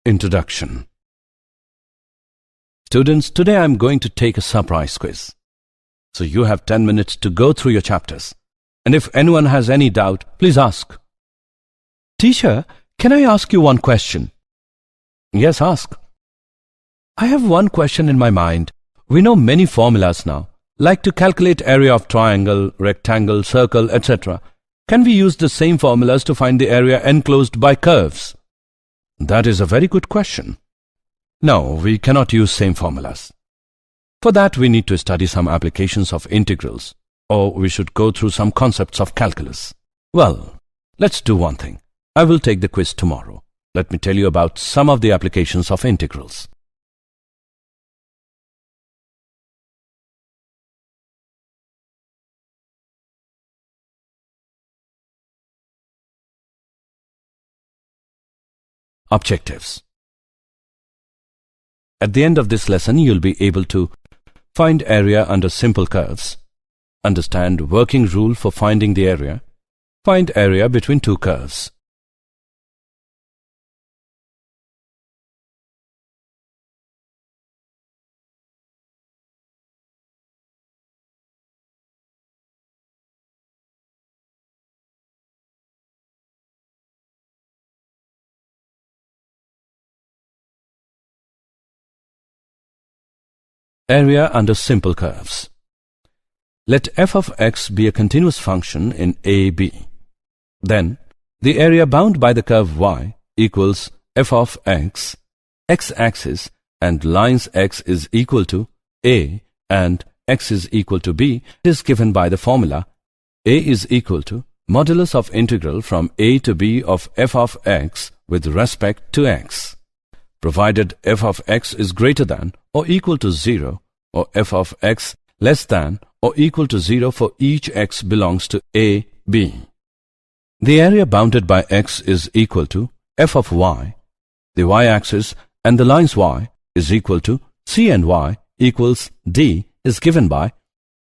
Introduction. Students, today I am going to take a surprise quiz. So you have 10 minutes to go through your chapters. And if anyone has any doubt, please ask. Teacher, can I ask you one question? Yes, ask. I have one question in my mind. We know many formulas now, like to calculate area of triangle, rectangle, circle, etc. Can we use the same formulas to find the area enclosed by curves? That is a very good question. No, we cannot use same formulas. For that, we need to study some applications of integrals, or we should go through some concepts of calculus. Well, let's do one thing. I will take the quiz tomorrow. Let me tell you about some of the applications of integrals. Objectives. At the end of this lesson, you'll be able to find area under simple curves, understand working rule for finding the area, find area between two curves. Area under simple curves. Let f of x be a continuous function in AB. Then, the area bound by the curve y equals f of x, x-axis and lines x is equal to a and x is equal to b is given by the formula a is equal to modulus of integral from a to b of f of x with respect to x, provided f of x is greater than or equal to 0 or f of x less than or equal to 0 for each x belongs to a, b. The area bounded by x is equal to f of y, the y-axis and the lines y is equal to c and y equals d is given by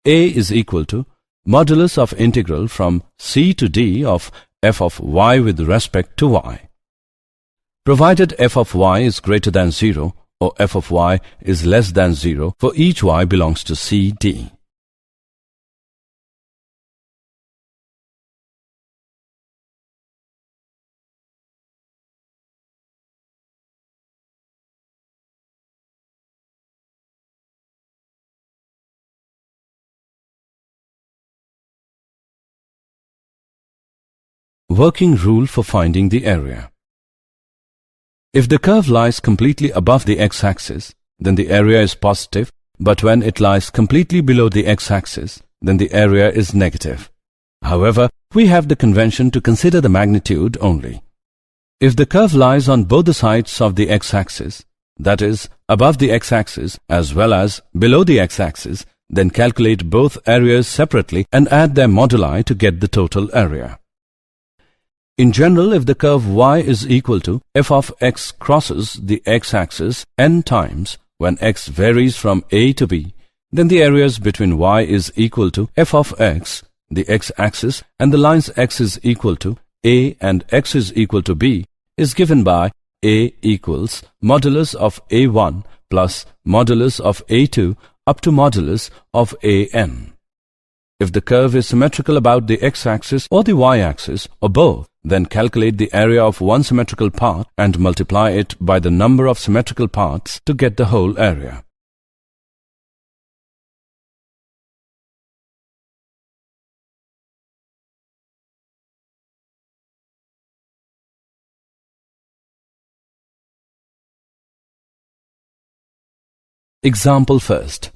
a is equal to modulus of integral from c to d of f of y with respect to y. Provided f of y is greater than 0 or f of y is less than 0 for each y belongs to c, d. Working rule for finding the area. If the curve lies completely above the x-axis, then the area is positive, but when it lies completely below the x-axis, then the area is negative. However, we have the convention to consider the magnitude only. If the curve lies on both the sides of the x-axis, that is, above the x-axis as well as below the x-axis, then calculate both areas separately and add their moduli to get the total area. In general, if the curve y is equal to f of x crosses the x-axis n times when x varies from a to b, then the areas between y is equal to f of x, the x-axis, and the lines x is equal to a and x is equal to b is given by a equals modulus of a1 plus modulus of a2 up to modulus of an. If the curve is symmetrical about the x-axis or the y-axis or both, then calculate the area of one symmetrical part and multiply it by the number of symmetrical parts to get the whole area. Example first.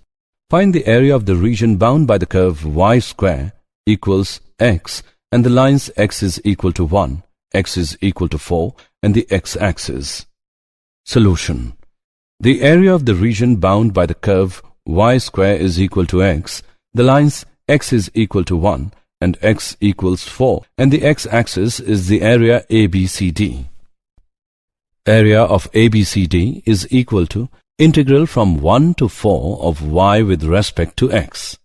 Find the area of the region bound by the curve y square equals x and the lines x is equal to 1, x is equal to 4 and the x-axis. Solution. The area of the region bound by the curve y square is equal to x, the lines x is equal to 1 and x equals 4 and the x-axis is the area ABCD. Area of ABCD is equal to integral from 1 to 4 of y with respect to x.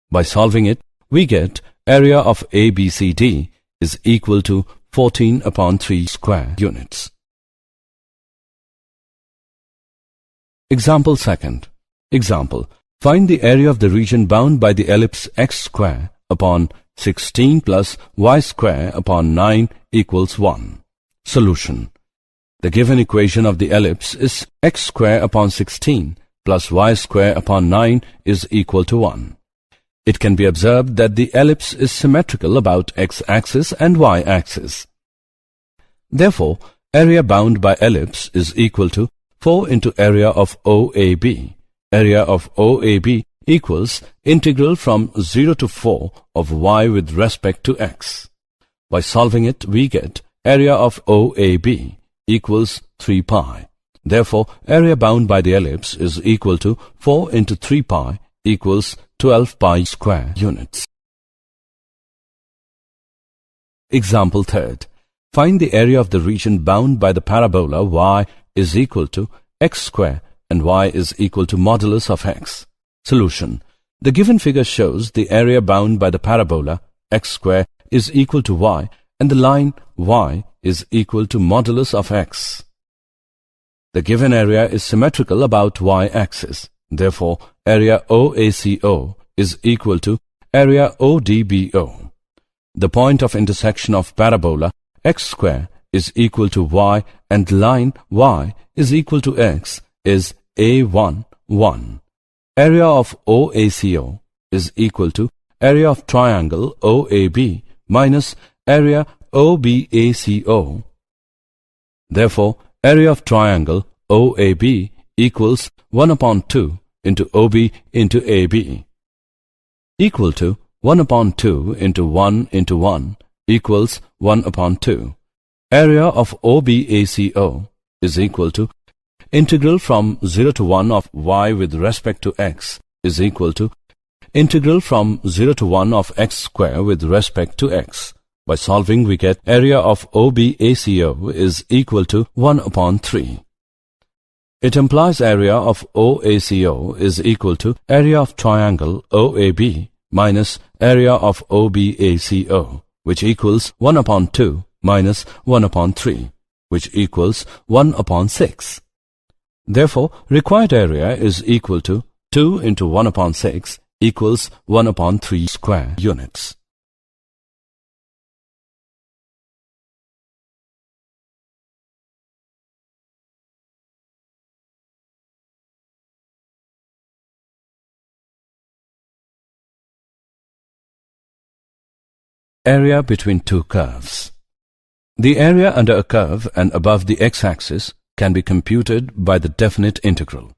By solving it, we get area of ABCD is equal to 14 upon 3 square units. Example second. Example. Find the area of the region bound by the ellipse x square upon 16 plus y square upon 9 equals 1. Solution. The given equation of the ellipse is x square upon 16 plus y square upon 9 is equal to 1. It can be observed that the ellipse is symmetrical about x-axis and y-axis. Therefore, area bound by ellipse is equal to 4 into area of OAB. Area of OAB equals integral from 0 to 4 of y with respect to x. By solving it, we get area of OAB equals 3 pi. Therefore, area bound by the ellipse is equal to 4 into 3 pi equals 12 pi square units. Example third. Find the area of the region bound by the parabola y is equal to x square and y is equal to modulus of x. Solution. The given figure shows the area bound by the parabola x square is equal to y and the line y is equal to modulus of x. The given area is symmetrical about y-axis. Therefore, area OACO is equal to area ODBO. The point of intersection of parabola x square is equal to y and line y is equal to x is A1, 1. Area of OACO is equal to area of triangle OAB minus area OBACO. Therefore, area of triangle OAB equals 1 upon 2 into OB into AB equal to 1 upon 2 into 1 into 1 equals 1 upon 2. Area of OBACO is equal to integral from 0 to 1 of y with respect to x is equal to integral from 0 to 1 of x square with respect to x. By solving, we get area of OBACO is equal to 1 upon 3. It implies area of OACO is equal to area of triangle OAB minus area of OBACO, which equals 1 upon 2 minus 1 upon 3, which equals 1 upon 6. Therefore, required area is equal to 2 into 1 upon 6 equals 1 upon 3 square units. Area between two curves. The area under a curve and above the x-axis can be computed by the definite integral.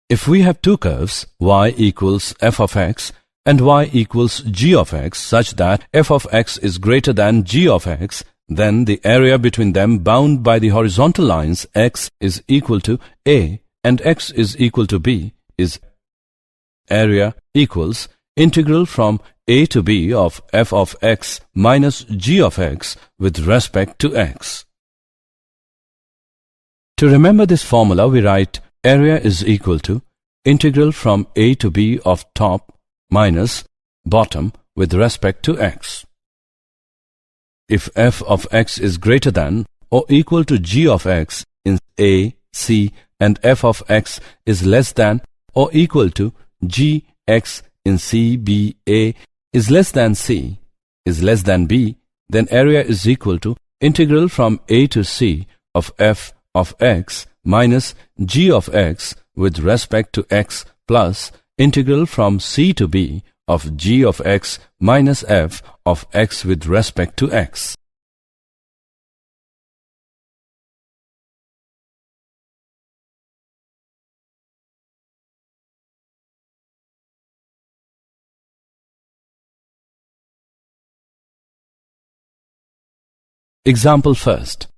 If we have two curves, y equals f of x and y equals g of x, such that f of x is greater than g of x, then the area between them bound by the horizontal lines x is equal to a and x is equal to b is area equals integral from a to b of f of x minus g of x with respect to x. To remember this formula, we write area is equal to integral from a to b of top minus bottom with respect to x. If f of x is greater than or equal to g of x in a, c, and f of x is less than or equal to g x in c, b, a is less than c, is less than b, then area is equal to integral from a to c of f of x minus g of x with respect to x plus integral from c to b of g of x minus f of x with respect to x. Example first.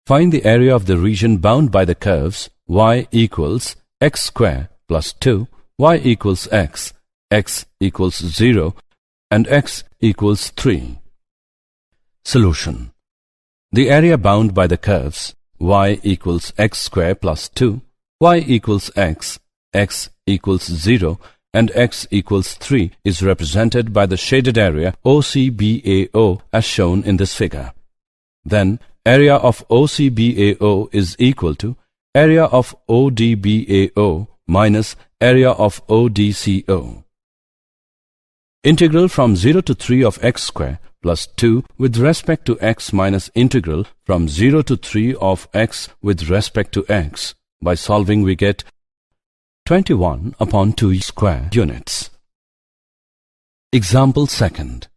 Find the area of the region bound by the curves y equals x square plus 2, y equals x equals 0, and x equals 3. Solution. The area bound by the curves y equals x square plus 2, y equals x equals 0, and x equals 3 is represented by the shaded area OCBAO as shown in this figure. Then, area of OCBAO is equal to area of ODBAO minus area of ODCO. Integral from 0 to 3 of x square plus 2 with respect to x minus integral from 0 to 3 of x with respect to x. By solving we get 21 upon 2 square units. Example second.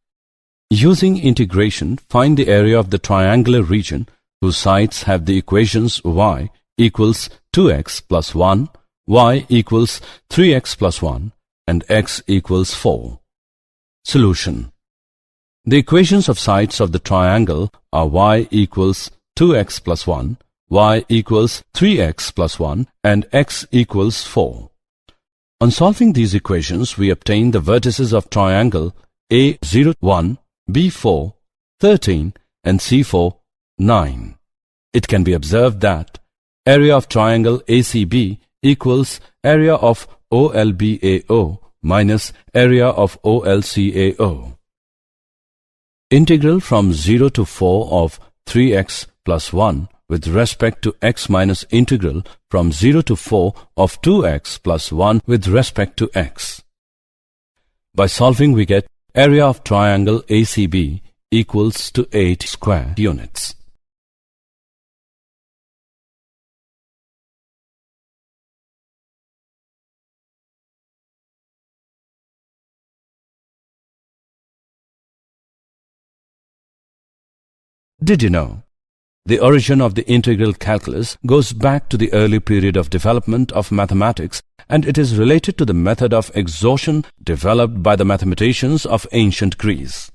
Using integration, find the area of the triangular region whose sides have the equations y equals 2x plus 1, y equals 3x plus 1, and x equals 4. Solution. The equations of sides of the triangle are y equals 2x plus 1, y equals 3x plus 1, and x equals 4. On solving these equations, we obtain the vertices of triangle A0, 1, B4, 13, and C4, 9. It can be observed that area of triangle ACB equals area of OLBAO minus area of OLCAO. Integral from 0 to 4 of 3x plus 1 with respect to x minus integral from 0 to 4 of 2x plus 1 with respect to x. By solving we get area of triangle ACB equals to 8 square units. Did you know? The origin of the integral calculus goes back to the early period of development of mathematics, and it is related to the method of exhaustion developed by the mathematicians of ancient Greece.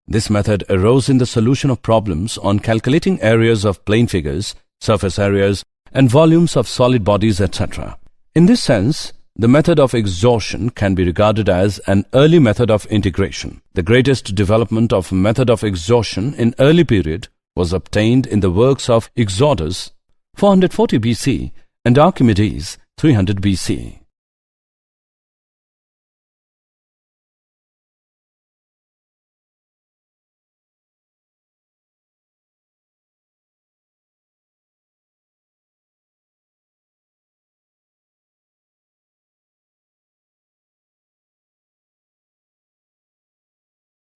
This method arose in the solution of problems on calculating areas of plane figures, surface areas, and volumes of solid bodies, etc. In this sense, the method of exhaustion can be regarded as an early method of integration. The greatest development of method of exhaustion in early period was obtained in the works of Exodus 440 BC and Archimedes 300 BC.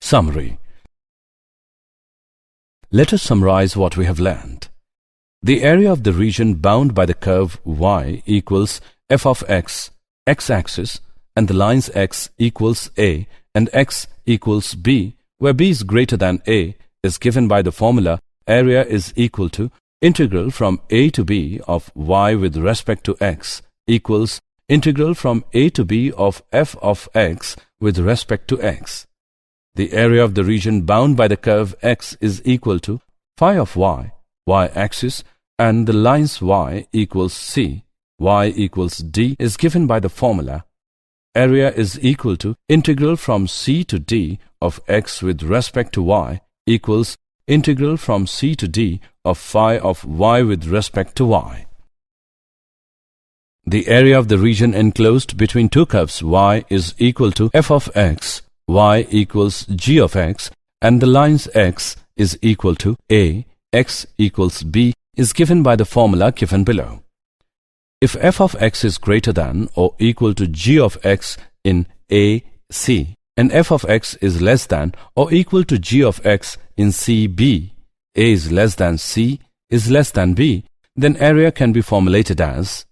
Summary. Let us summarize what we have learned. The area of the region bound by the curve y equals f of x, x-axis, and the lines x equals a and x equals b, where b is greater than a, is given by the formula area is equal to integral from a to b of y with respect to x equals integral from a to b of f of x with respect to x. The area of the region bound by the curve x is equal to phi of y, y-axis, and the lines y equals c, y equals d is given by the formula area is equal to integral from c to d of x with respect to y equals integral from c to d of phi of y with respect to y. The area of the region enclosed between two curves y is equal to f of x, y equals g of x, and the lines x is equal to a, x equals b is given by the formula given below. If f of x is greater than or equal to g of x in a, c, and f of x is less than or equal to g of x in c, b, a is less than c is less than b, then area can be formulated as